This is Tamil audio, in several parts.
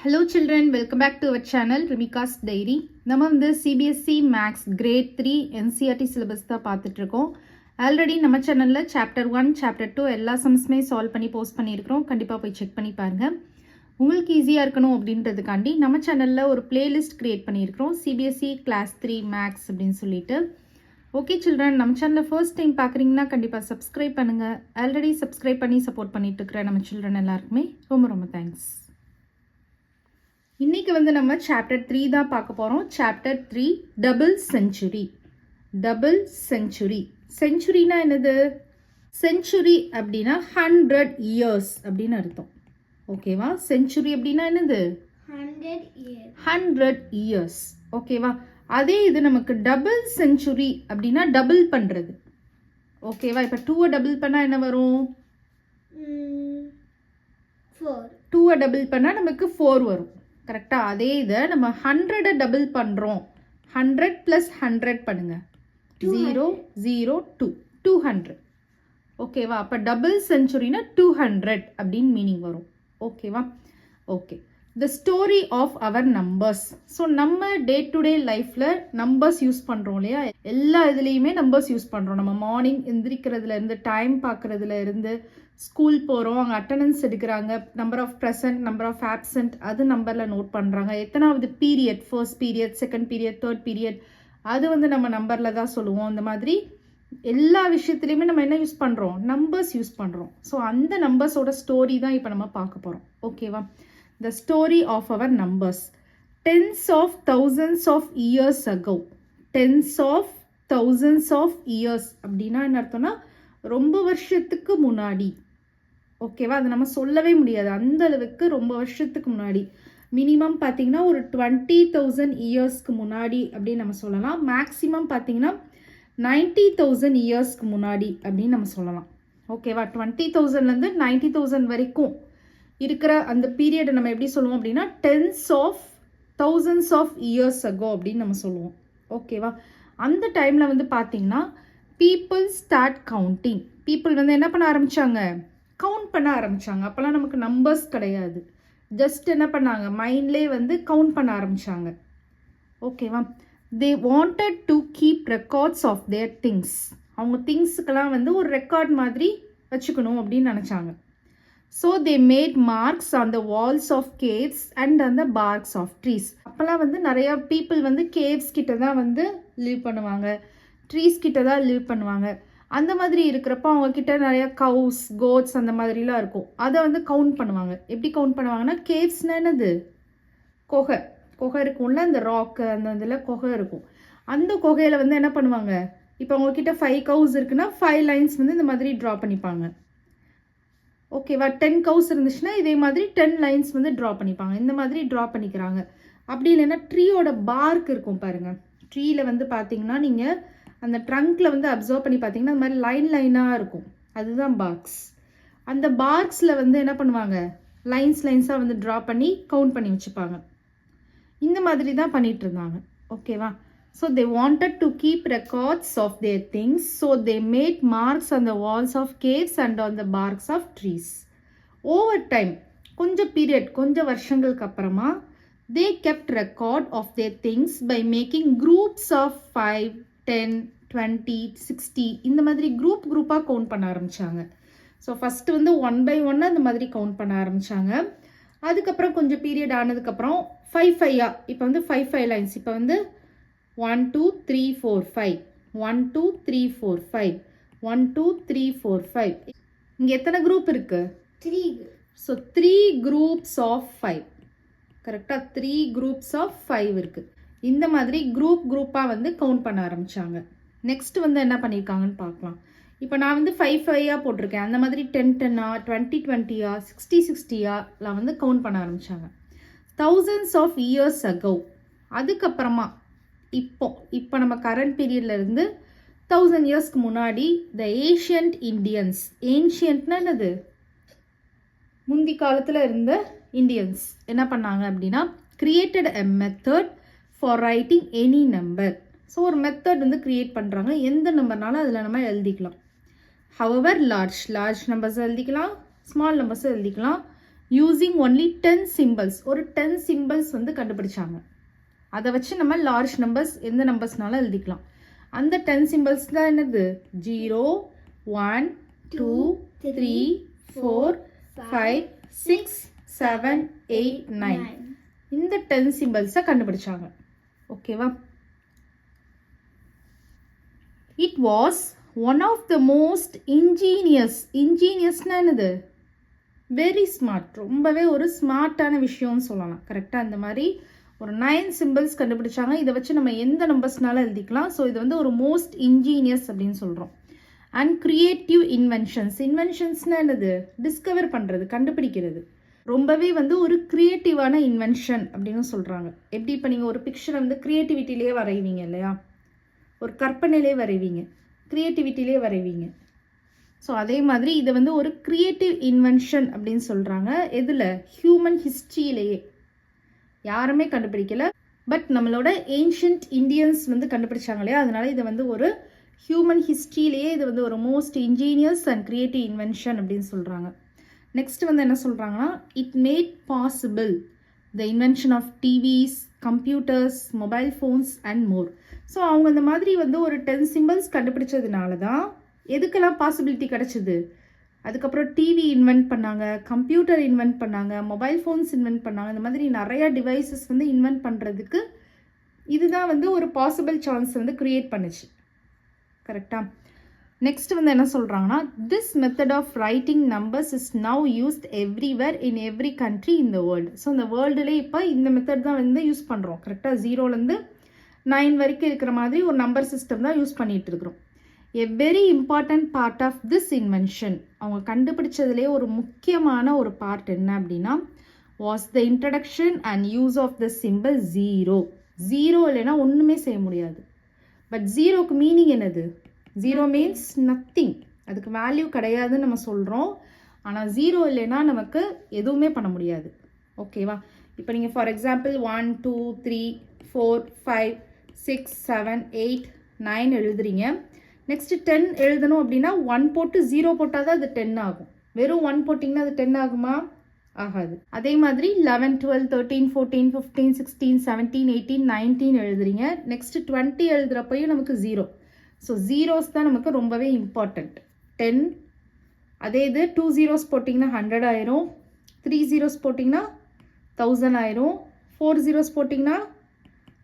Hello children, welcome back to our channel Rimika's Diary. நம்ம வந்து CBSE Max Grade 3 NCERT syllabus தான் பார்த்துட்டு இருக்கோம். ஆல்ரெடி நம்ம சேனல்ல சாப்டர் 1, சாப்டர் 2 எல்லா சம்ஸுமே சால்வ் பண்ணி போஸ்ட் பண்ணியிருக்கிறோம். கண்டிப்பாக போய் செக் பண்ணி பாருங்க. உங்களுக்கு ஈஸியாக இருக்கணும் அப்படின்றதுக்காண்டி நம்ம சேனலில் ஒரு பிளேலிஸ்ட் கிரியேட் பண்ணியிருக்கிறோம். CBSE கிளாஸ் 3 மேக்ஸ் அப்படின்னு சொல்லிட்டு. ஓகே சில்ட்ரன், நம்ம சேனலில் ஃபர்ஸ்ட் டைம் பார்க்குறீங்கன்னா கண்டிப்பாக சப்ஸ்கிரைப் பண்ணுங்கள். ஆல்ரெடி சப்ஸ்கிரைப் பண்ணி சப்போர்ட் பண்ணிட்டு இருக்கிற நம்ம சில்ட்ரன் எல்லாருக்குமே ரொம்ப ரொம்ப தேங்க்ஸ். இன்னைக்கு வந்து நம்ம சாப்டர் 3 தான் பார்க்க போகிறோம். Chapter 3 double century. Double century. செஞ்சுரினா என்னது? செஞ்சுரி அப்படின்னா 100 இயர்ஸ் அப்படின்னு அர்த்தம். ஓகேவா? செஞ்சுரி அப்படின்னா என்னது? 100 இயர்ஸ். ஓகேவா? அதே இது நமக்கு டபுள் செஞ்சுரி அப்படின்னா டபுள் பண்ணுறது. ஓகேவா? இப்போ 2 டபுள் பண்ணால் என்ன வரும்? 2 டபுள் பண்ணால் நமக்கு 4 வரும். கரெக்டாக? அதே இதை நம்ம 100 டபுள் பண்ணுறோம். 100 + 100 பண்ணுங்க. 0 0 2 200. ஓகேவா? அப்போ டபுள் செஞ்சுரினா 200 அப்படின்னு மீனிங் வரும். ஓகேவா? Okay. The story of our numbers. So நம்ம டே டு டே லைஃப்பில் நம்பர்ஸ் யூஸ் பண்ணுறோம் இல்லையா? எல்லா இதுலேயுமே நம்பர்ஸ் யூஸ் பண்ணுறோம். நம்ம மார்னிங் எந்திரிக்கிறதுல இருந்து, டைம் பார்க்குறதுல இருந்து, ஸ்கூல் போகிறோம், அங்கே அட்டண்டன்ஸ் எடுக்கிறாங்க, number of present, number of absent, அது நம்பரில் நோட் பண்ணுறாங்க. எத்தனாவது period, first period, second period, third period, அது வந்து நம்ம நம்பரில் தான் சொல்லுவோம். அந்த மாதிரி எல்லா விஷயத்துலையுமே நம்ம என்ன யூஸ் பண்ணுறோம்? நம்பர்ஸ் யூஸ் பண்ணுறோம். ஸோ அந்த நம்பர்ஸோட ஸ்டோரி தான் இப்போ நம்ம பார்க்க போகிறோம். ஓகேவா? The story of our numbers. Tens of thousands of years ago. Tens of thousands of years அப்படின்னா என்ன அர்த்தம்னா ரொம்ப வருஷத்துக்கு முன்னாடி. ஓகேவா? அது நம்ம சொல்லவே முடியாது, அந்த அளவுக்கு ரொம்ப வருஷத்துக்கு முன்னாடி. மினிமம் பார்த்தீங்கன்னா ஒரு 20,000 இயர்ஸ்க்கு முன்னாடி அப்படின்னு நம்ம சொல்லலாம். மேக்ஸிமம் பார்த்தீங்கன்னா 90,000 இயர்ஸ்க்கு முன்னாடி அப்படின்னு நம்ம சொல்லலாம். ஓகேவா? 20,000லேருந்து 90,000 வரைக்கும் இருக்கிற அந்த பீரியடை நம்ம எப்படி சொல்லுவோம் அப்படின்னா tens of thousands of years ago அப்படின்னு நம்ம சொல்லுவோம். ஓகேவா? அந்த டைமில் வந்து பார்த்தீங்கன்னா பீப்புள் ஸ்டார்ட் கவுண்டிங். பீப்புள் வந்து என்ன பண்ண ஆரம்பித்தாங்க? கவுண்ட் பண்ண ஆரம்பித்தாங்க. அப்போல்லாம் நமக்கு நம்பர்ஸ் கிடையாது. ஜஸ்ட் என்ன பண்ணாங்க? மைண்ட்லேயே வந்து கவுண்ட் பண்ண ஆரம்பித்தாங்க. ஓகேவா? They wanted to keep records of their things. அவங்க திங்ஸுக்கெல்லாம் வந்து ஒரு ரெக்கார்ட் மாதிரி வச்சுக்கணும் அப்படின்னு நினச்சாங்க. So they made marks on the walls of caves and on the barks of trees. அப்போல்லாம் வந்து நிறையா பீப்புள் வந்து கேவ்ஸ் கிட்ட தான் வந்து லிவ் பண்ணுவாங்க, ட்ரீஸ் கிட்ட தான் லிவ் பண்ணுவாங்க. அந்த மாதிரி இருக்கிறப்போ அவங்கக்கிட்ட நிறையா கவுஸ், கோட்ஸ் அந்த மாதிரிலாம் இருக்கும். அதை வந்து கவுண்ட் பண்ணுவாங்க. எப்படி கவுண்ட் பண்ணுவாங்கன்னா, கேவ்ஸ்னால் என்னது? குகை. குகை இருக்கும்ல, அந்த ராக்கு அந்த இதில் குகை இருக்கும். அந்த குகையில் வந்து என்ன பண்ணுவாங்க? இப்போ அவங்கக்கிட்ட 5 கவுஸ் இருக்குன்னா 5 லைன்ஸ் வந்து இந்த மாதிரி ட்ரா பண்ணிப்பாங்க. ஓகேவா? 10 கவுஸ் இருந்துச்சுன்னா இதே மாதிரி 10 லைன்ஸ் வந்து ட்ரா பண்ணிப்பாங்க. இந்த மாதிரி ட்ரா பண்ணிக்கிறாங்க. அப்படி இல்லைன்னா ட்ரீயோட பார்க் இருக்கும் பாருங்கள். ட்ரீயில் வந்து பார்த்தீங்கன்னா நீங்கள் அந்த ட்ரங்க்கில் வந்து அப்சர்வ் பண்ணி பார்த்தீங்கன்னா அந்த மாதிரி லைன் லைனாக இருக்கும். அதுதான் பார்க்ஸ். அந்த பார்க்ஸில் வந்து என்ன பண்ணுவாங்க? லைன்ஸாக வந்து ட்ரா பண்ணி கவுண்ட் பண்ணி வச்சுப்பாங்க. இந்த மாதிரி தான் பண்ணிட்டு இருந்தாங்க. ஓகேவா? So they wanted to keep records of their things. So they made marks on the walls of caves and on the barks of trees. Over time, கொஞ்சம் பீரியட், கொஞ்சம் வருஷங்களுக்கு அப்புறமா they kept record of their things by making groups of 5, 10, 20, 60 இந்த மாதிரி குரூப்பாக கவுண்ட் பண்ண ஆரம்பித்தாங்க. ஸோ ஃபஸ்ட்டு வந்து 1 by 1 அந்த மாதிரி கவுண்ட் பண்ண ஆரம்பித்தாங்க. அதுக்கப்புறம் கொஞ்சம் பீரியட் ஆனதுக்கப்புறம் 5 5 இப்போ வந்து 5 லைன்ஸ். இப்போ வந்து 1 2 3 4 5 1 2 3 4 5 1 2 3 4 5. இங்கே எத்தனை குரூப் இருக்குது? 3. So 3 groups of 5. கரெக்டாக 3 groups ஆஃப் 5 இருக்குது. இந்த மாதிரி குரூப்பாக வந்து கவுண்ட் பண்ண ஆரம்பித்தாங்க. நெக்ஸ்ட் வந்து என்ன பண்ணியிருக்காங்கன்னு பார்க்கலாம். இப்போ நான் வந்து 5 5 போட்டிருக்கேன். அந்த மாதிரி 10 10 20 20 60 60 வந்து கவுண்ட் பண்ண ஆரம்பித்தாங்க. thousands of years ago. அதுக்கப்புறமா இப்போ நம்ம கரண்ட் பீரியட்ல இருந்து 1000 இயர்ஸ்க்கு முன்னாடி த ஏன்ஷியன்ட் இண்டியன்ஸ். ஏன்ஷியன்ட்னா என்னது? முந்தி காலத்தில் இருந்த இண்டியன்ஸ் என்ன பண்ணாங்க அப்படின்னா created a method for writing any number. So ஒரு மெத்தட் வந்து கிரியேட் பண்ணுறாங்க. எந்த நம்பர்னாலும் அதில் நம்ம எழுதிக்கலாம். ஹவவர் லார்ஜ் நம்பர்ஸ் எழுதிக்கலாம், ஸ்மால் நம்பர்ஸும் எழுதிக்கலாம். Using only 10 symbols. ஒரு 10 சிம்பிள்ஸ் வந்து கண்டுபிடிச்சாங்க. அதை வச்சு நம்ம லார்ஜ் நம்பர்ஸ் எந்த நம்பர்ஸ்னாலும் எழுதிக்கலாம். அந்த 10 சிம்பிள்ஸ் தான் என்னது? 0, 1, 2, 3, 4, 5, 6, 7, 8, 9. இந்த 10 சிம்பிள்ஸை கண்டுபிடிச்சாங்க. ஓகேவா? It was one of the most இன்ஜீனியஸ்னா என்னது? Very smart. ரொம்பவே ஒரு ஸ்மார்ட்டான விஷயம்னு சொல்லலாம். கரெக்டாக அந்த மாதிரி ஒரு 9 சிம்பிள்ஸ் கண்டுபிடிச்சாங்க. இதை வச்சு நம்ம எந்த நம்பர்ஸ்னாலும் எழுதிக்கலாம். ஸோ இது வந்து ஒரு மோஸ்ட் இன்ஜீனியஸ் அப்படின்னு சொல்கிறோம். அண்ட் கிரியேட்டிவ் இன்வென்ஷன்ஸ்னா என்னது? டிஸ்கவர் பண்ணுறது, கண்டுபிடிக்கிறது. ரொம்பவே வந்து ஒரு க்ரியேட்டிவான இன்வென்ஷன் அப்படின்னு சொல்கிறாங்க. எப்படி இப்போ நீங்கள் ஒரு பிக்சரை வந்து க்ரியேட்டிவிட்டிலே வரைவீங்க இல்லையா? ஒரு கற்பனையிலே வரைவீங்க, க்ரியேட்டிவிட்டிலே வரைவீங்க. ஸோ அதே மாதிரி இதை வந்து ஒரு க்ரியேட்டிவ் இன்வென்ஷன் அப்படின்னு சொல்கிறாங்க. எதில்? ஹியூமன் ஹிஸ்ட்ரியிலேயே. யாருமே கண்டுபிடிக்கல, பட் நம்மளோட ஏன்ஷியன்ட் இந்தியன்ஸ் வந்து கண்டுபிடிச்சாங்க இல்லையா? அதனால இதை வந்து ஒரு ஹியூமன் ஹிஸ்ட்ரியிலேயே இது வந்து ஒரு most ingenious and creative invention அப்படின்னு சொல்கிறாங்க. நெக்ஸ்ட் வந்து என்ன சொல்கிறாங்கன்னா, it made possible the invention of TVs, computers, mobile phones and more. So அவங்க இந்த மாதிரி வந்து ஒரு 10 சிம்பிள்ஸ் கண்டுபிடிச்சதுனால தான் எதுக்கெல்லாம் பாசிபிலிட்டி கிடச்சிது. அதுக்கப்புறம் டிவி இன்வென்ட் பண்ணாங்க, கம்ப்யூட்டர் இன்வென்ட் பண்ணாங்க, மொபைல் ஃபோன்ஸ் இன்வென்ட் பண்ணாங்க. இந்த மாதிரி நிறையா டிவைசஸ் வந்து இன்வென்ட் பண்ணுறதுக்கு இதுதான் வந்து ஒரு பாசிபிள் சான்ஸ் வந்து க்ரியேட் பண்ணுச்சு. கரெக்டாக? நெக்ஸ்ட் வந்து என்ன சொல்கிறாங்கன்னா, this method of writing numbers is now used everywhere in every country in the world. So இந்த வேர்ல்டுலேயே இப்போ இந்த மெத்தட் தான் வந்து யூஸ் பண்ணுறோம். கரெக்டாக 0லேருந்து 9 வரைக்கும் இருக்கிற மாதிரி ஒரு நம்பர் சிஸ்டம் தான் யூஸ் பண்ணிகிட்டு இருக்கிறோம். A very important part of this invention, அவங்க கண்டுபிடிச்சதுலேயே ஒரு முக்கியமான ஒரு பார்ட் என்ன அப்படின்னா, was the introduction and use of the symbol 0. 0 இல்லைன்னா ஒன்றுமே செய்ய முடியாது. பட் 0க்கு மீனிங் என்னது? 0 மீன்ஸ் நத்திங். அதுக்கு வேல்யூ கிடையாதுன்னு நம்ம சொல்கிறோம். ஆனால் 0 இல்லைன்னா நமக்கு எதுவுமே பண்ண முடியாது. ஓகேவா? இப்போ நீங்கள் ஃபார் எக்ஸாம்பிள் 1, 2, 3, 4, 5, 6, 7, 8, 9 எழுதுறீங்க. நெக்ஸ்ட்டு 10 எழுதணும் அப்படின்னா 1 போட்டு 0 போட்டால் தான் அது 10 ஆகும். வெறும் 1 போட்டிங்கன்னா அது 10 ஆகுமா? ஆகாது. அதே மாதிரி 11, 12, 13, 14, 15, 16, 17, 18, 19 எழுதுறீங்க. நெக்ஸ்ட்டு 20 எழுதுகிறப்பையும் நமக்கு 0. ஸோ ஜீரோஸ் தான் நமக்கு ரொம்பவே இம்பார்ட்டண்ட். 10, அதே இது 2 zeros போட்டிங்கன்னா 100 ஆயிரும், 3 zeros போட்டிங்கன்னா 1000 ஆயிரும், 4 zeros போட்டிங்கன்னா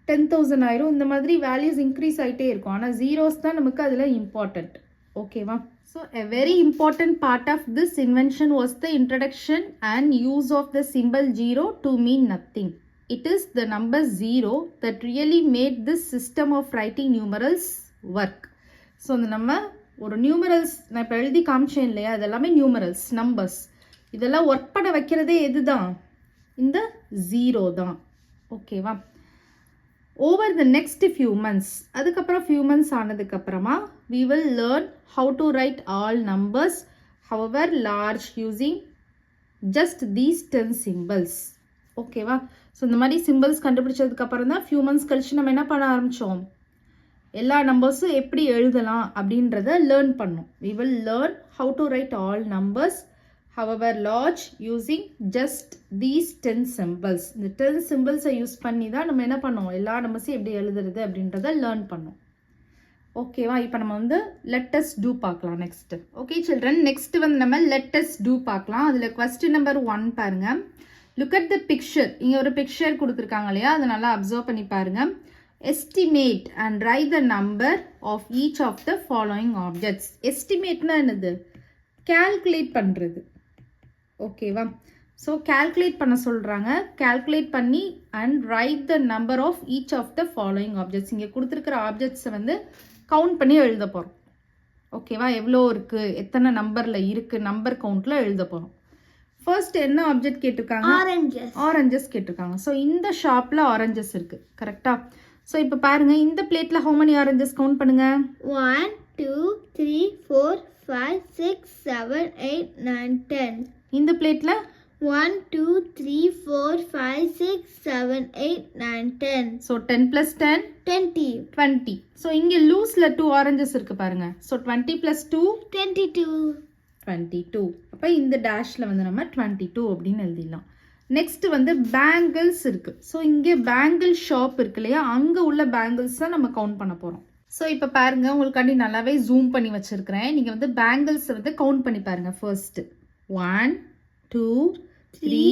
10,000 ஆயிரும். இந்த மாதிரி வேல்யூஸ் இன்க்ரீஸ் ஆகிட்டே இருக்கும். ஆனால் ஜீரோஸ் தான் நமக்கு அதில் இம்பார்ட்டண்ட். ஓகேவா? So a very important part of this invention was the introduction and use of the symbol 0 to mean nothing. It is the number 0 that really made this system of writing numerals work. So அந்த நம்ம ஒரு நியூமரல்ஸ் நான் இப்போ எழுதி காமிச்சேன் இல்லையா? அதெல்லாமே நியூமரல்ஸ், நம்பர்ஸ். இதெல்லாம் ஒர்க் பண்ண வைக்கிறதே எது தான்? இந்த 0 தான். ஓகேவா? Over the next few months, அதுக்கப்புறம் ஃபியூ மந்த்ஸ் ஆனதுக்கப்புறமா we will learn how to write all numbers however large using just these 10 symbols. ஓகேவா? ஸோ இந்த மாதிரி சிம்பிள்ஸ் கண்டுபிடிச்சதுக்கப்புறம் தான் ஃபியூ மந்த்ஸ் கழிச்சு நம்ம என்ன பண்ண ஆரம்பித்தோம்? எல்லா நம்பர்ஸும் எப்படி எழுதலாம் அப்படின்றத லேர்ன் பண்ணோம். we will learn how to write all numbers however large using just these 10 symbols. இந்த 10 symbols-ஐ யூஸ் பண்ணி தான் நம்ம என்ன பண்ணோம்? எல்லா நம்பர்ஸையும் எப்படி எழுதுறது அப்படின்றத லேர்ன் பண்ணோம். ஓகேவா? இப்போ நம்ம வந்து let us do பார்க்கலாம் நெக்ஸ்ட். ஓகே சில்ட்ரன், நெக்ஸ்ட் வந்து நம்ம let us do பார்க்கலாம். அதில் கொஸ்டின் நம்பர் 1 பாருங்க. Look at the picture. இங்கே ஒரு பிக்சர் கொடுத்துருக்காங்க இல்லையா? அதை நல்லா அப்சர்வ் பண்ணி பாருங்க. Estimate and write the number of each of the following objects. எஸ்டிமேட்னா என்னது? கால்குலேட் பண்ணுறது. ஓகேவா? ஸோ கால்குலேட் பண்ண சொல்கிறாங்க. கால்குலேட் பண்ணி and write the number of each of the following objects. இங்கே கொடுத்துருக்கிற ஆப்ஜெக்ட்ஸை வந்து கவுண்ட் பண்ணி எழுத போகிறோம். ஓகேவா? எவ்வளோ இருக்குது, எத்தனை நம்பரில் இருக்குது, நம்பர் கவுண்டில் எழுத போகிறோம். ஃபர்ஸ்ட் என்ன ஆப்ஜெக்ட் கேட்டிருக்காங்க? ஆரஞ்சஸ் கேட்டிருக்காங்க. ஸோ இந்த ஷாப்பில் ஆரஞ்சஸ் இருக்குது. கரெக்டாக? ஸோ இப்போ பாருங்கள், இந்த பிளேட்டில் how many ஆரஞ்சஸ் கவுண்ட் பண்ணுங்கள்? 1, 2, 3, 4, 5, 6, 7, 8, 9, 10. இந்த பிளேட்டில் 1, 2, 3, 4, 5, 6, 7, 8, 9, 10. ஸோ 10 + 10 20. ஸோ இங்கே லூஸில் 2 ஆரஞ்சஸ் இருக்குது பாருங்கள். ஸோ 20 + 2 22. 22. அப்போ இந்த டேஷில் வந்து நம்ம 22 அப்படின்னு எழுதிடலாம். நெக்ஸ்ட் வந்து பேங்கிள்ஸ் இருக்கு. ஸோ இங்கே பேங்கிள் ஷாப் இருக்கு இல்லையா, அங்கே உள்ள பேங்கிள்ஸ் தான் நம்ம கவுண்ட் பண்ண போகிறோம். ஸோ இப்போ பாருங்க, உங்களுக்காண்டி நல்லாவே ஜூம் பண்ணி வச்சிருக்கிறேன். நீங்கள் வந்து பேங்கிள்ஸை வந்து கவுண்ட் பண்ணி பாருங்க. ஃபர்ஸ்ட் 1 2 3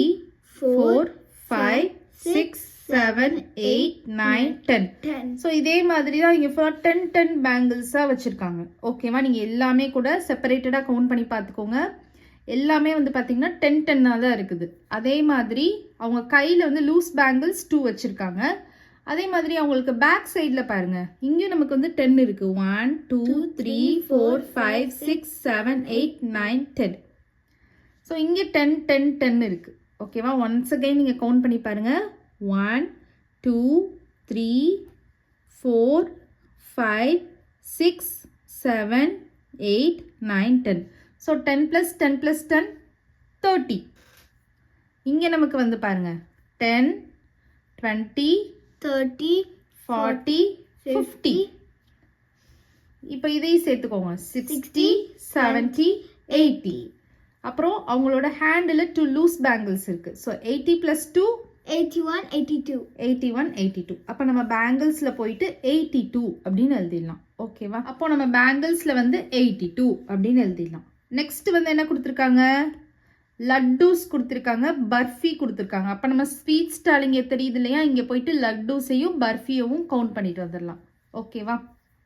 4 5 6 7 8 9 10. ஸோ இதே மாதிரி தான் இங்கே ஃபுல்லாக 10 பேங்கிள்ஸாக வச்சுருக்காங்க. ஓகேவா, நீங்கள் எல்லாமே கூட செப்பரேட்டடாக கவுண்ட் பண்ணி பார்த்துக்கோங்க. எல்லாமே வந்து பார்த்தீங்கன்னா 10 தான் இருக்குது. அதே மாதிரி அவங்க கையில் வந்து லூஸ் பேங்கிள்ஸ் 2 வச்சுருக்காங்க. அதே மாதிரி அவங்களுக்கு பேக் சைடில் பாருங்க, இங்கேயும் நமக்கு வந்து 10 இருக்குது. 1 2 3 4 5 6 7 8 9 10. ஸோ இங்கே 10 இருக்குது. ஓகேவா, ஒன்ஸ் அகைன் நீங்கள் கவுண்ட் பண்ணி பாருங்க. 1 2 3 4 5 6 7 8 9 10. ஸோ 10 + 10 + 10 30. இங்கே நமக்கு வந்து பாருங்க 10 20 30 40 50. இப்போ இதையும் சேர்த்துக்கோங்க. 60 70 80. அப்புறம் அவங்களோட ஹேண்டில் 2 லூஸ் பேங்கிள்ஸ் இருக்கு. ஸோ 80 + 2 81 82. 81 82. அப்போ நம்ம பேங்கிள்ஸில் போயிட்டு 82 அப்படின்னு எழுதிடலாம். ஓகேவா, அப்போ நம்ம பேங்கிள்ஸில் வந்து 82 அப்படின்னு எழுதிடலாம். நெக்ஸ்ட் வந்து என்ன கொடுத்துருக்காங்க, லட்டூஸ் கொடுத்துருக்காங்க, பர்ஃபி கொடுத்துருக்காங்க. அப்போ நம்ம ஸ்வீட் ஸ்டால் இங்கே தெரியுது இல்லையா, இங்கே போயிட்டு லட்டூஸையும் பர்ஃபியவும் கவுண்ட் பண்ணிட்டு வந்துடலாம். ஓகேவா,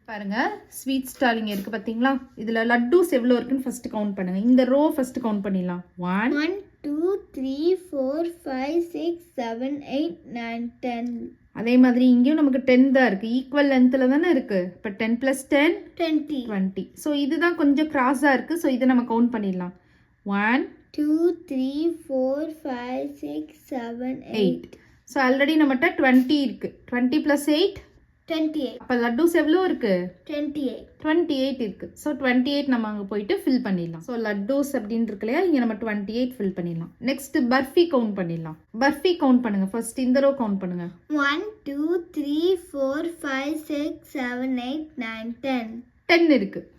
பாருங்க ஸ்வீட் ஸ்டால் இங்கே இருக்குது பார்த்தீங்களா, இதில் லட்டூஸ் எவ்வளோ இருக்குன்னு ஃபர்ஸ்ட் கவுண்ட் பண்ணுங்க. இந்த ரோ ஃபர்ஸ்ட் கவுண்ட் பண்ணிடலாம். 1 2 3 4 5 6 7 8 9 10. அதே மாதிரி இங்கேயும் நமக்கு 10 தான் இருக்குது. ஈக்குவல் லென்த்தில் தானே இருக்குது. இப்போ 10 + 10 20. ஸோ இதுதான் கொஞ்சம் கிராஸாக இருக்குது. ஸோ இதை நம்ம கவுண்ட் பண்ணிடலாம். 1 2 3 4 5 6 7 8. ஸோ ஆல்ரெடி நம்மகிட்ட 20 இருக்குது. 20 + 8 28. அப்போ லட்டூஸ் எவ்வளோ இருக்குது? 28. 28 இருக்குது. ஸோ 28 நம்ம அங்கே போயிட்டு ஃபில் பண்ணிடலாம். ஸோ லட்டூஸ் அப்படின்னு இருக்கு இல்லையா, இங்கே நம்ம 28 ஃபில் பண்ணிடலாம். நெக்ஸ்ட் பர்ஃபி கவுண்ட் பண்ணிடலாம். பர்ஃபி கவுண்ட் பண்ணுங்க. ஃபர்ஸ்ட் இந்த ரோ கவுண்ட் பண்ணுங்க. 1 2 3 4 5 6 7 8 9 10. 10 இருக்குது.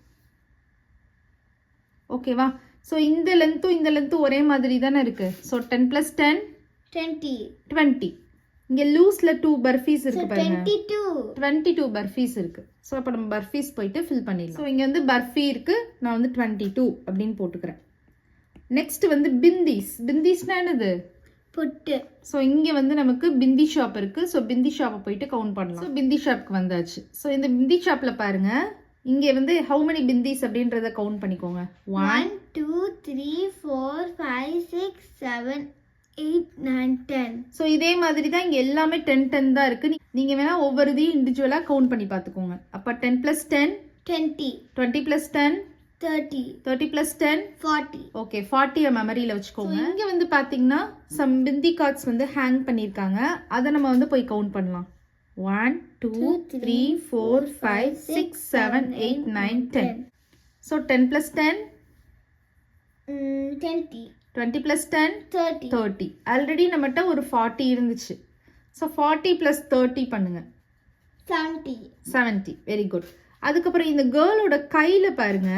ஓகேவா, ஸோ இந்த லென்த்தும் ஒரே மாதிரி தானே இருக்குது. ஸோ 10 + 10 20. இங்கே லூஸில் 2 பர்ஃபீஸ் இருக்கு பாருங்க. 22 பர்ஃபீஸ் இருக்கு. ஸோ அப்போ நம்ம பர்ஃபீஸ் போயிட்டு ஃபில் பண்ணிடலாம். ஸோ இங்கே வந்து பர்ஃபி இருக்கு, நான் வந்து 22 அப்படின்னு போட்டுக்கிறேன். நெக்ஸ்ட் வந்து பிந்திஸ்னா என்னது? புட்டு. ஸோ இங்கே வந்து நமக்கு பிந்தி ஷாப் இருக்கு. ஸோ பிந்தி ஷாப்பை போயிட்டு கவுண்ட் பண்ணலாம். ஸோ பிந்தி ஷாப்க்கு வந்தாச்சு. ஸோ இந்த பிந்தி ஷாப்பில் பாருங்க, இங்கே வந்து ஹவு மெனி பிந்திஸ் அப்படின்றத கவுண்ட் பண்ணிக்கோங்க. 1 2 3 4 5 6 7 8 9 10. ஸோ இதே மாதிரி தான் இங்கே எல்லாமே 10 தான் இருக்கு. நீங்கள் வேணா ஒவ்வொரு இதையும் இண்டிவிஜுவலாக கவுண்ட் பண்ணி பார்த்துக்கோங்க. அப்போ 10 + 10 20. 20 + 10 30. 30 + 10 40. ஓகே, 40 மெமரியில் வச்சுக்கோங்க. இங்கே வந்து பார்த்தீங்கன்னா சம் பிந்தி கார்ட்ஸ் வந்து ஹேங் பண்ணியிருக்காங்க. அதை நம்ம வந்து போய் கவுண்ட் பண்ணலாம். 1 2 3 4 5 6 7 8 9 10. ஸோ 10 + 10 20. 20 + 10 30. 30. ஆல்ரெடி நம்மகிட்ட ஒரு 40 இருந்துச்சு. ஸோ 40 + 30 பண்ணுங்க. 70. Very good. அதுக்கப்புறம் இந்த கேர்ளோட கையில் பாருங்க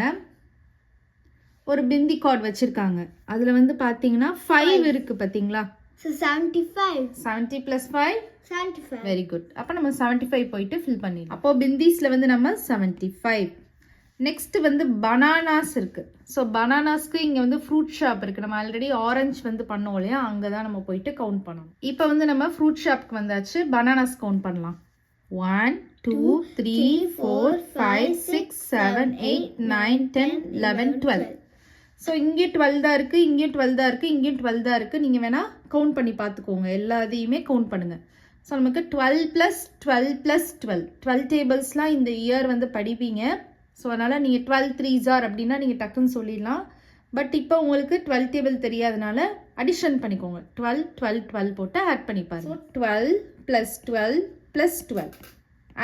ஒரு பிந்தி கார்டு வச்சிருக்காங்க. அதில் வந்து பார்த்தீங்கன்னா 5 இருக்கு பார்த்தீங்களா. So 75. 70 + 5 75. Very good. அப்போ நம்ம 75 போயிட்டு ஃபில் பண்ணிடலாம். அப்போ பிந்திஸில் வந்து நம்ம 75. நெக்ஸ்ட் வந்து பனானாஸ் இருக்கு. ஸோ பனானாஸ்க்கு இங்கே வந்து ஃப்ரூட் ஷாப் இருக்கு. நம்ம ஆல்ரெடி ஆரஞ்சு வந்து பண்ணோம் இல்லையா, அங்கே தான் நம்ம போயிட்டு கவுண்ட் பண்ணணும். இப்போ வந்து நம்ம ஃப்ரூட் ஷாப்க்கு வந்தாச்சு. பனானாஸ் கவுண்ட் பண்ணலாம். 1 2 3 4 5 6 7 8 9 10 11 12. ஸோ இங்கே 12 தான் இருக்கு, இங்கேயும் 12 தான் இருக்கு, இங்கேயும் 12 தான் இருக்கு. நீங்கள் வேணா கவுண்ட் பண்ணி பார்த்துக்கோங்க. எல்லாத்தையுமே கவுண்ட் பண்ணுங்க. ஸோ நமக்கு 12 + 12 + 12 12 டேபிள்ஸ்லாம் இந்த இயர் வந்து படிப்பீங்க. ஸோ அதனால் நீங்கள் 12 3s அப்படின்னா நீங்கள் டக்குன்னு சொல்லிடலாம். பட் இப்போ உங்களுக்கு 12 டேபிள் தெரியாதனால அடிஷன் பண்ணிக்கோங்க. 12 12 12 போட்டு ஆட் பண்ணி பாருங்க. ஸோ 12 + 12 + 12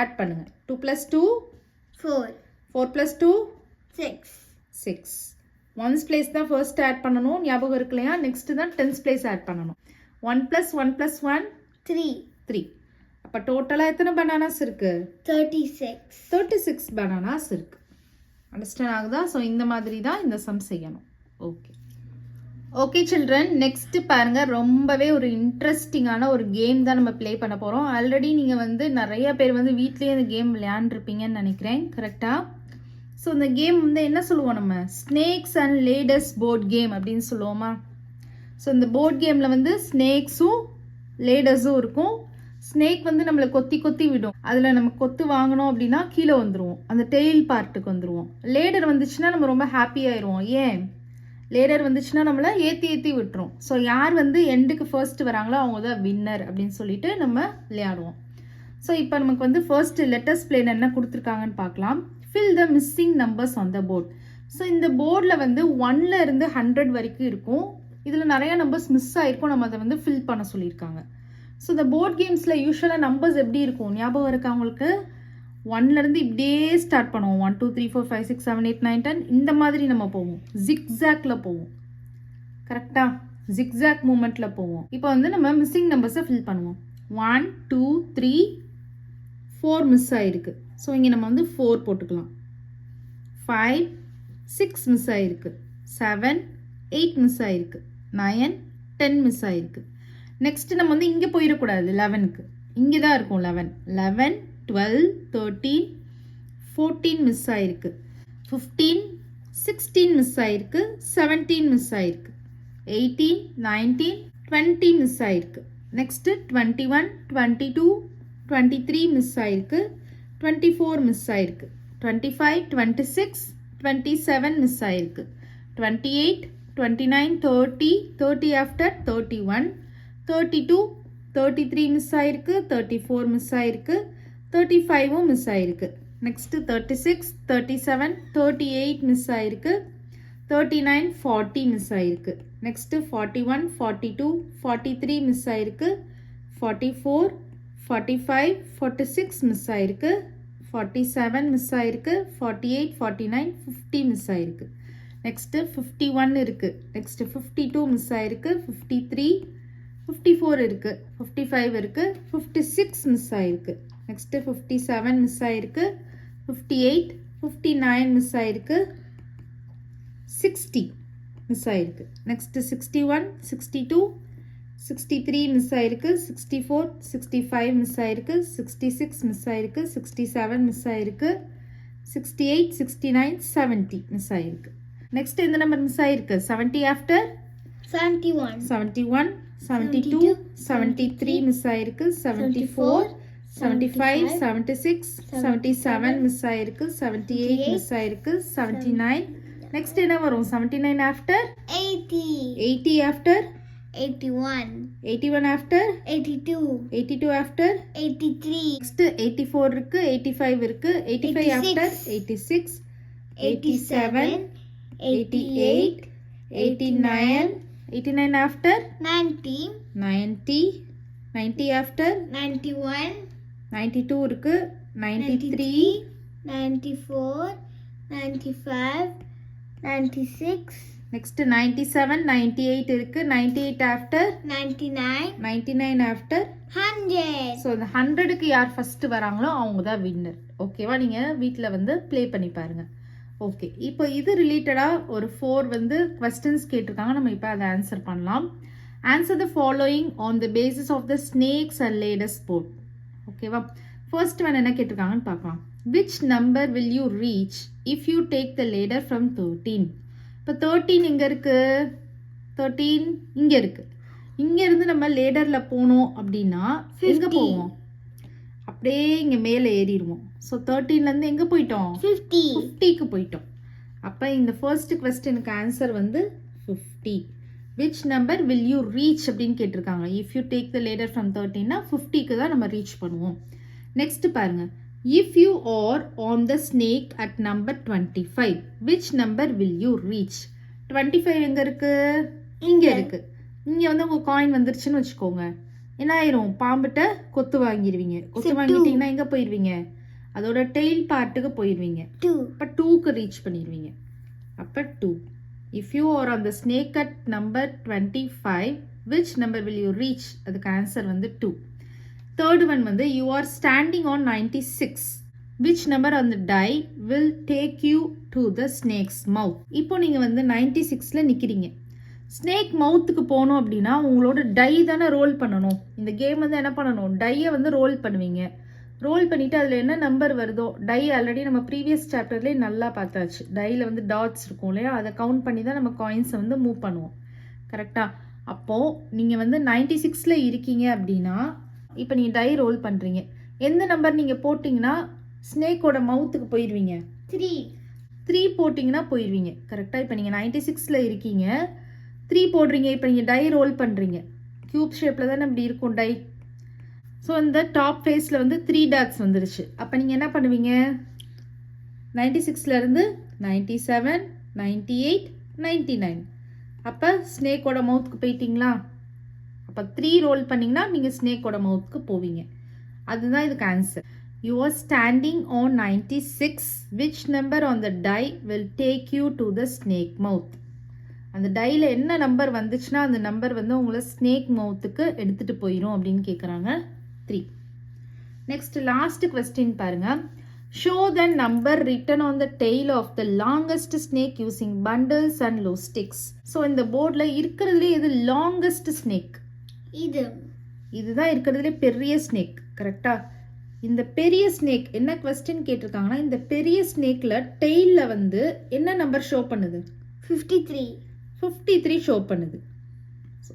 ஆட் பண்ணுங்க. 2 + 2 4. 4 + 2 6. 6. ஒன்ஸ் பிளேஸ் தான் ஃபர்ஸ்ட் ஆட் பண்ணணும், ஞாபகம் இருக்கு இல்லையா. நெக்ஸ்ட் தான் டென்ஸ் பிளேஸ் ஆட் பண்ணணும். 1 + 1 + 1 3. அப்போ டோட்டலாக எத்தனை பனானாஸ் இருக்கு? 36. 36 பனானாஸ் இருக்கு. அண்டர்ஸ்டாண்ட் ஆகுதா? ஸோ இந்த மாதிரி தான் இந்த சம் செய்யணும். ஓகே ஓகே சில்ட்ரன், நெக்ஸ்ட் பாருங்க, ரொம்பவே ஒரு இன்ட்ரெஸ்டிங்கான ஒரு கேம் தான் நம்ம ப்ளே பண்ண போகிறோம். ஆல்ரெடி நீங்கள் வந்து நிறைய பேர் வந்து வீட்லேயே இந்த கேம் விளையாண்டுருப்பீங்கன்னு நினைக்கிறேன், கரெக்டாக? ஸோ இந்த கேம் வந்து என்ன சொல்லுவோம், நம்ம snakes and ladders board game அப்படின்னு சொல்லுவோமா? ஸோ இந்த போர்ட் கேமில் வந்து ஸ்னேக்ஸும் லேடர்ஸும் இருக்கும். ஸ்னேக் வந்து நம்மளை கொத்தி கொத்தி விடும். அதில் நம்ம கொத்து வாங்கினோம் அப்படின்னா கீழே வந்துடுவோம், அந்த டெயில் பார்ட்டுக்கு வந்துடுவோம். லேடர் வந்துச்சுன்னா நம்ம ரொம்ப ஹாப்பி ஆயிடுவோம். ஏன்? லேடர் வந்துச்சுன்னா நம்மளை ஏற்றி விட்டுரும். ஸோ யார் வந்து எண்டுக்கு ஃபர்ஸ்ட் வராங்களோ அவங்க தான் வின்னர் அப்படின்னு சொல்லிட்டு நம்ம விளையாடுவோம். ஸோ இப்போ நமக்கு வந்து ஃபர்ஸ்ட் லெட்டர்ஸ் பிளேன் என்ன கொடுத்துருக்காங்கன்னு பார்க்கலாம். Fill the missing numbers on the board. So இந்த போர்டில் வந்து 1ல இருந்து 100 வரைக்கும் இருக்கும். இதில் நிறைய நம்பர்ஸ் மிஸ் ஆகிருக்கும், நம்ம அதை வந்து ஃபில் பண்ண சொல்லியிருக்காங்க. ஸோ இந்த போர்ட் கேம்ஸில் யூஸ்வலாக நம்பர்ஸ் எப்படி இருக்கும் ஞாபகம் இருக்கா உங்களுக்கு? 1லேருந்து இப்படியே ஸ்டார்ட் பண்ணுவோம். 1 2 3 4 5 6 7 8 9 10 இந்த மாதிரி நம்ம போவோம். ஜிக்ஸாக்ல போவோம், கரெக்டா? ஜிக்ஸாக் மூமெண்ட்ல போவோம். இப்போ வந்து நம்ம மிஸ்ஸிங் நம்பர்ஸை ஃபில் பண்ணுவோம். 1 2 3 4 மிஸ் ஆயிருக்கு. ஸோ இங்கே நம்ம வந்து 4 போட்டுக்கலாம். 5 6 மிஸ் ஆயிருக்கு. 7 8 மிஸ் ஆயிருக்கு. 9 10 மிஸ் ஆயிருக்கு. நெக்ஸ்ட் நம்ம வந்து இங்கே போயிடக்கூடாது. 11க்கு இங்கே தான் இருக்கும். 11 12 13 14 மிஸ் ஆயிருக்கு. 15 16 மிஸ் ஆயிருக்கு. 17 மிஸ் ஆயிருக்கு. 18 19 20 மிஸ் ஆயிருக்கு. நெக்ஸ்ட் 21 22 23 மிஸ் ஆயிருக்கு. 24 மிஸ் ஆயிருக்கு. 25 26 27 மிஸ் ஆயிருக்கு. 28 29 30 30 ஆஃப்டர் 31 32 33 மிஸ் ஆயிருக்கு. 34 மிஸ் ஆயிருக்கு. 35 மிஸ் ஆயிருக்கு. நெக்ஸ்ட் 36 37 38 மிஸ் ஆயிருக்கு. 39 40 மிஸ் ஆயிருக்கு. நெக்ஸ்ட் 41 42 43 மிஸ் ஆயிருக்கு. 44 45 46 மிஸ் ஆயிருக்கு. 47 மிஸ் ஆயிருக்கு. 48 49 50 மிஸ் ஆயிருக்கு. நெக்ஸ்ட் 51 இருக்கு. நெக்ஸ்ட் 52 மிஸ் ஆயிருக்கு. 53 54 இருக்கு. 55 இருக்கு. 56 மிஸ் ஆயிருக்கு. நெக்ஸ்ட் 57 மிஸ் ஆயிருக்கு. 58 59 மிஸ் ஆயிருக்கு. 60 மிஸ் ஆயிருக்கு. நெக்ஸ்ட் 61 62 63 மிஸ் ஆயிருக்கு. 64 65 மிஸ் ஆயிருக்கு. 66 மிஸ் ஆயிருக்கு. 67 மிஸ் ஆயிருக்கு. 68 69 70 மிஸ் ஆயிருக்கு. நெக்ஸ்ட் எந்த நம்பர் மிஸ் ஆயிருக்கு? 70 ஆஃப்டர் 71 71 72 73 மிஸ் ஆயிருக்கு. 74 75 76 77 மிஸ் ஆயிருக்கு. 78 மிஸ் ஆயிருக்கு. 79 நெக்ஸ்ட் என்ன வரும்? 79 after 80 80 after 81 81 after 82 82 after 83 next 84 இருக்கு. 85 இருக்கு. 85 ஆஃப்டர் 86 87 88 89 89 ஆஃப்டர் 90 90 90 ஆஃப்டர் 91 92 இருக்கு. 93 94 95 96 நெக்ஸ்ட் 97 98 இருக்கு. 98 ஆஃப்டர் 99 99 ஆஃப்டர் 100 ஸோ இந்த 100க்கு யார் ஃபர்ஸ்ட் வராங்களோ அவங்க தான் வின்னர். ஓகேவா? நீங்கள் வீட்டில் வந்து ப்ளே பண்ணி பாருங்க. ஓகே, இப்போ இது ரிலேட்டடாக ஒரு 4 வந்து கொஸ்டின்ஸ் கேட்டிருக்காங்க. நம்ம இப்போ அதை ஆன்சர் பண்ணலாம். Answer the following on the basis of the snakes and ladders board. ஓகேவா? ஃபர்ஸ்ட் ஒன் என்ன கேட்டிருக்காங்கன்னு பார்க்கலாம். Which number will you reach if you take the ladder from 13? இப்போ 13 எங்கே இருக்குது? 13 இங்கே இருக்குது. இங்கேருந்து நம்ம லேடரில் போனோம் அப்படின்னா எங்கே போவோம்? அப்படியே இங்கே மேலே ஏறிடுவோம். ஸோ 13லேருந்து எங்கே போயிட்டோம்? 50க்கு போயிட்டோம். அப்போ இந்த ஃபர்ஸ்ட் கொஸ்டினுக்கு ஆன்சர் வந்து 50. Which number will you reach அப்படின்னு கேட்டிருக்காங்க. If you take the ladder from 13னா 50க்கு தான் நம்ம ரீச் பண்ணுவோம். நெக்ஸ்ட் பாருங்க. If you are on the snake at number 25 which number will you reach? 25 எங்கே இருக்குது? இங்கே இருக்குது. இங்கே வந்து உங்கள் காயின் வந்துருச்சுன்னு வச்சுக்கோங்க. என்ன ஆயிரும்? பாம்பிட்ட கொத்து வாங்கிடுவீங்க. கொத்து வாங்கிட்டீங்கன்னா எங்கே போயிடுவீங்க? அதோட டெயில் பார்ட்டுக்கு போயிடுவீங்க. அப்போ 2க்கு ரீச் பண்ணிடுவீங்க. அப்போ 2. If you are on the snake at number 25 which number will you reach? அதுக்கு ஆன்சர் வந்து 2. தேர்ட் ஒன் வந்து you are standing on 96 which number on the die will take you to the snake's mouth. இப்போ நீங்கள் வந்து 96ல நிற்கிறீங்க. ஸ்னேக் மவுத்துக்கு போகணும் அப்படின்னா உங்களோட டை தானே ரோல் பண்ணணும். இந்த கேம் வந்து என்ன பண்ணணும், டையை வந்து ரோல் பண்ணுவீங்க. ரோல் பண்ணிவிட்டு அதில் என்ன நம்பர் வருதோ, டை ஆல்ரெடி நம்ம ப்ரீவியஸ் சாப்டர்லேயே நல்லா பார்த்தாச்சு. டையில் வந்து டாட்ஸ் இருக்கும் இல்லையா, அதை கவுண்ட் பண்ணி தான் நம்ம காயின்ஸை வந்து மூவ் பண்ணுவோம். கரெக்டாக? அப்போது நீங்கள் வந்து 96ல இருக்கீங்க அப்படின்னா இப்போ நீங்கள் டை ரோல் பண்ணுறீங்க. எந்த நம்பர் நீங்கள் போட்டிங்கன்னா ஸ்னேக்கோட மவுத்துக்கு போயிடுவீங்க? 3 போட்டிங்கன்னா போயிடுவீங்க. கரெக்டாக? இப்போ நீங்கள் 96ல இருக்கீங்க, 3 போடுறீங்க. இப்போ நீங்கள் டை ரோல் பண்ணுறீங்க. க்யூப் ஷேப்பில் தானே இப்படி இருக்கும் டை. ஸோ இந்த டாப் ஃபேஸில் வந்து 3 டாட்ஸ் வந்துருச்சு. அப்போ நீங்கள் என்ன பண்ணுவீங்க, 96லேருந்து 97, 98, 99. அப்போ ஸ்னேக்கோட மவுத்துக்கு போயிட்டீங்களா? அப்போ 3 ரோல் பண்ணிங்கன்னா நீங்கள் ஸ்னேக்கோட மவுத்துக்கு போவீங்க. அதுதான் இதுக்கு answer. You are standing on 96. Which number on the die will take you to the snake mouth? அந்த டையில் என்ன நம்பர் வந்துச்சுன்னா அந்த நம்பர் வந்து உங்களை ஸ்னேக் மவுத்துக்கு எடுத்துகிட்டு போயிடும் அப்படின்னு கேட்குறாங்க. 3. நெக்ஸ்ட் லாஸ்ட் கொஸ்டின் பாருங்க. Show the number written on the tail of the longest snake using bundles and loose sticks. So இந்த போர்டில் இருக்கிறதுலே இது லாங்கஸ்ட் ஸ்னேக். இதுதான் இருக்கிறதுலே பெரிய ஸ்னேக். கரெக்டாக? இந்த பெரிய ஸ்னேக் என்ன கொஸ்டின் கேட்டிருக்காங்கன்னா, இந்த பெரிய ஸ்னேக்கில் டெய்லில் வந்து என்ன நம்பர் ஷோ பண்ணுது? 53 ஷோ பண்ணுது.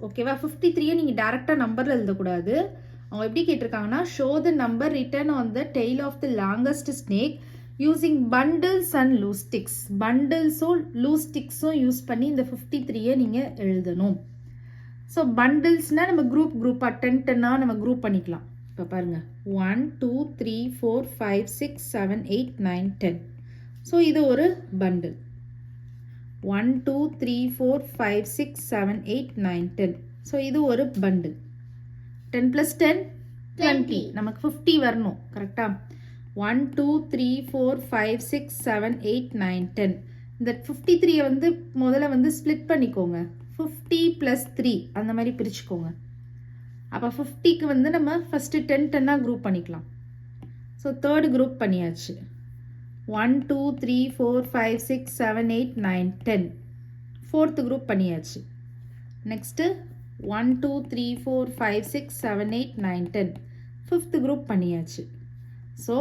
ஓகேவா? 53யை நீங்கள் டேரெக்டாக நம்பரில் எழுதக்கூடாது. அவங்க எப்படி கேட்டிருக்காங்கன்னா, show the number written on the tail of the longest snake using bundles and loose sticks. பண்டில்ஸும் லூஸ் ஸ்டிக்ஸும் யூஸ் பண்ணி இந்த 53யை நீங்கள் எழுதணும். ஸோ பண்டில்ஸ்னால் நம்ம குரூப்பாக 10 நம்ம குரூப் பண்ணிக்கலாம். இப்போ பாருங்கள், 1 2 3 4 5 6 7 8 9 10. ஸோ இது ஒரு பண்டில். 1 2 3 4 5 6 7 8 9 10. ஸோ இது ஒரு பண்டில். 10 + 10 20. நமக்கு 50 வரணும். கரெக்டாக? 1 2 3 4 5 6 7 8 9 10. இந்த 53யை வந்து முதல்ல வந்து ஸ்ப்ளிட் பண்ணிக்கோங்க. 50 + 3 அந்த மாதிரி பிரிச்சுக்கோங்க. அப்போ 50க்கு வந்து நம்ம ஃபஸ்ட்டு 10 குரூப் பண்ணிக்கலாம். ஸோ தேர்டு குரூப் பண்ணியாச்சு. 1 2 3 4 5 6 7 8 9 10. ஃபோர்த்து குரூப் பண்ணியாச்சு. நெக்ஸ்ட்டு 1 2 3 4 5 6 7 8 9 10. ஃபிஃப்த்து குரூப் பண்ணியாச்சு. ஸோ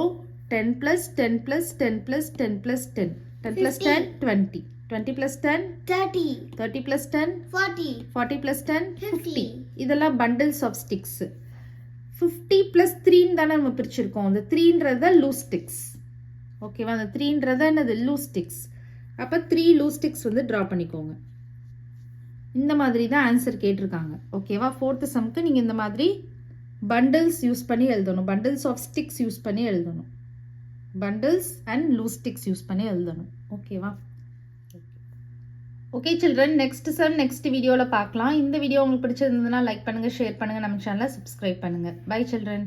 10 + 10 + 10 + 10 + 10. 10 + 10 20. 20 + 10 30. 30 + 10 40. 40 + 10 50. இதெல்லாம் பண்டில்ஸ் ஆஃப் ஸ்டிக்ஸ். 50 + 3 தானே நம்ம பிரிச்சிருக்கோம். அந்த 3ன்றத லூஸ் ஸ்டிக்ஸ். ஓகேவா? அந்த 3ன்றத என்னது? Loose sticks. அப்போ 3 லூஸ் ஸ்டிக்ஸ் வந்து ட்ரா பண்ணிக்கோங்க. இந்த மாதிரி தான் ஆன்சர் கேட்டிருக்காங்க. ஓகேவா? ஃபோர்த்து சம்க்கு நீங்கள் இந்த மாதிரி பண்டில்ஸ் யூஸ் பண்ணி எழுதணும். பண்டில்ஸ் ஆஃப் ஸ்டிக்ஸ் யூஸ் பண்ணி எழுதணும். Bundles and loose sticks use பண்ணி எழுதணும். ஓகேவா? Okay children, next sum next வீடியோவில் பார்க்கலாம். இந்த வீடியோ உங்களுக்கு பிடிச்சிருந்ததுன்னா லைக் பண்ணுங்கள், ஷேர் பண்ணுங்கள், நம்ம சேனலை சப்ஸ்கிரைப் பண்ணுங்கள். Bye children.